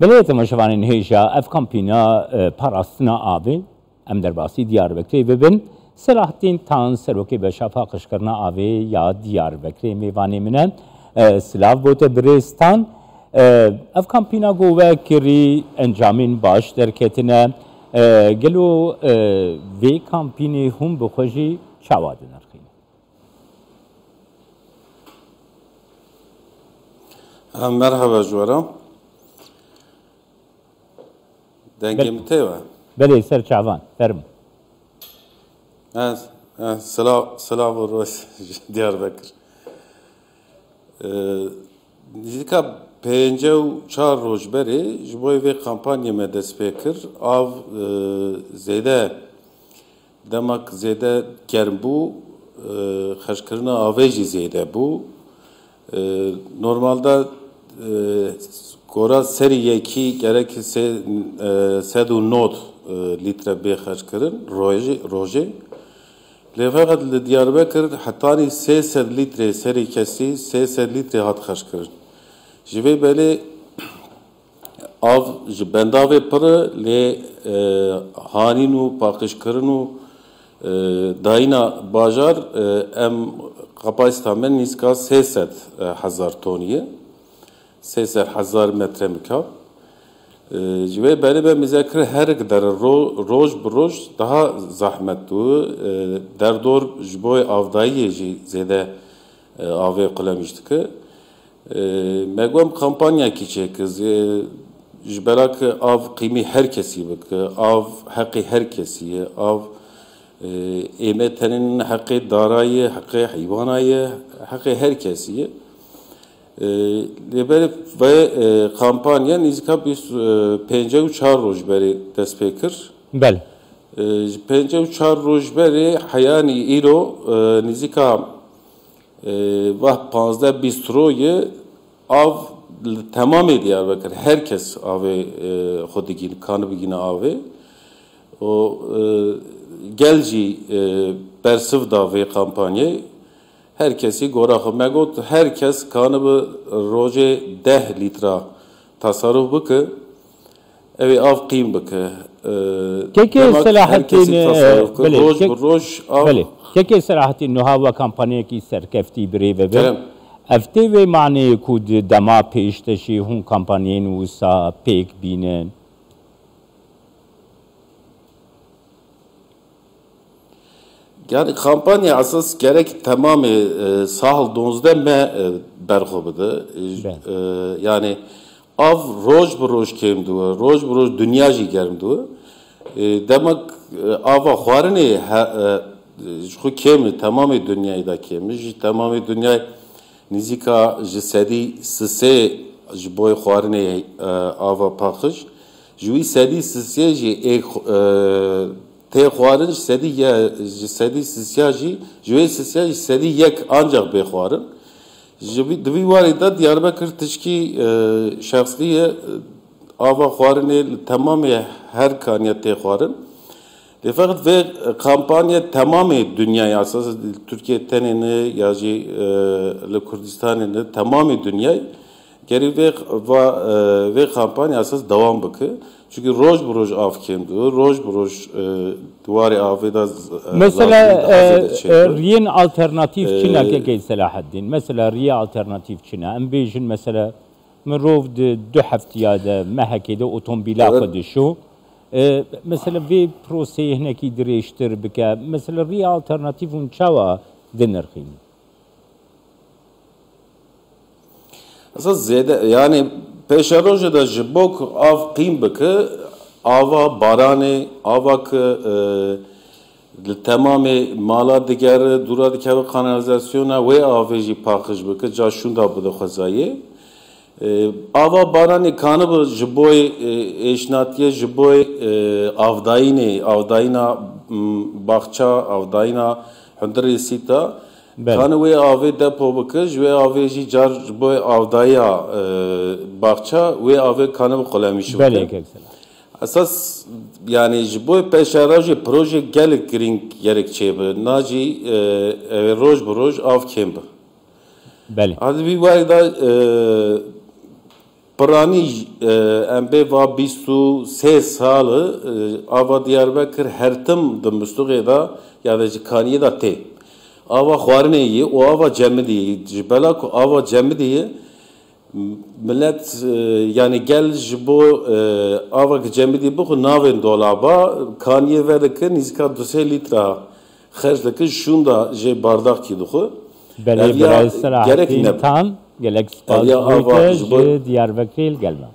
بله تماشاوانین هیچا اف کمپینا پاراستنا آبی ام در باسی دیاربکری ببین سلاحتین تان سروکی به شفا قشکرنا آبی یا دیاربکری میوانی منن سلاف بوت برستان اف کمپینا گوه کری انجامین باش در کتنه گلو وی کمپینی هم بخوشی چوادن ارخین مرحبا جوارم دنگم تیوه بله سر چوان فرم سلام و روز دیاربکر دیگه پنجه و چهار روز بری جبوی وی کمپانی مدرس پیکر آو زیده دمک زیده گرم بو خشکرنا آویجی زیده بو normalde gora seri yeki gerek sedu not litre bir xarçkırın roje lefakat li Diyarbakır hatani 300 litre seri kesi 300 litre hat xarçkırın jive böyle av bendave pırı le haninu pakışkırını dayna bajar em kapasitamen niska 300,000 toniye 300,000 metre mükab. Ve böyle bir müzakere her kadar roj broj daha zahmetli. Derdor jboy avdayı zede avı kulamıştık. Megum kampanya kiçekiz. Jberak av kıymi herkesi bak. Av hakkı herkesi. Av emetenin hakkı darayı, hakkı hayvanayı, hakkı herkesi. Böyle ve kampanya nizika biz pence uçar rojberi despekir. Bel. Pence uçar rojberi hayani ilo nizika vah 15 bistroyu av tamam Diyarbakır herkes avı xodigin kanı bigine avı o gelci bersiv da ve kampanyayı herkesi gorakı megot herkes kanı roje 10 litre tasarruf bıkı evi av qim bıkı keki Selahattin bale keki Selahattin nuhava kampanya ki serkefti bire ve efte ve mani kud dema peşteşi hun kampanyen usa pek binen yani kampanya asas gerek tamamı sahil donuzda me berxobudu. Yani av roj broj kemdu, roj broj dünyaji germdu. Demek ava xwarine şu kemi tamamı dünyayı da kemiş, tamamı dünya nizika jisedi sise jboy xwarine ava paxış. Jui sedi sise ji te xwarin sedi sisyaji jwe sisyaji sedi yek ancak be xwarin divi varida Diyarbakır tişki şahsliye ava xwarin tamamı her kaniyet te xwarin fakat ve kampanya tamamı dünyaya asas Türkiye tenini yaji le Kurdistan'ını tamamı dünya geri ve kampanya asas devam bakı. Çünkü roj broj av kemdu, roj broj duvarı avda mesela riyen alternatif çina ki Selahattin mesela riye alternatif çina embejin mesela merov de 2 haftiyada mehkede otomobila qadşu mesela ve proseyihneki direştir bike mesela riye alternatifun çava denirxin asas zede yani peşaroje da jibok av qim bıkı ava barane avak tamamı mala diğer dura diğer kanalizasyona ve avji pakış bıkı caşunda bu da xazayı ava barane kanı bu jiboy eşnatiye jiboy avdayina bahça avdayina hundresita kanı ve avı depo bakış ve avıcı car boy avdaya bahça ve avı kanı kolamış. Asas yani boy peşarajı proje gerekçe bu naci roj broj av kemb. Bale. Hadi bir var da Pirani em bê va 23 salı ava Diyarbakır her tim di Mustuqê da ya da ji kaniyê da tê. Ava xwarinê yê û ava cemidî yê. Ji bela ku ava cemidî yê millet yani gel ji bo ava cemidî bixwe navên dolaba kaniyê vedike nîzika 2-3 lîtra xerc dike şûn da jê bardakî dixwe. Belê Selahattin Tan gelek spas bûye ji Diyarbakırê gelme.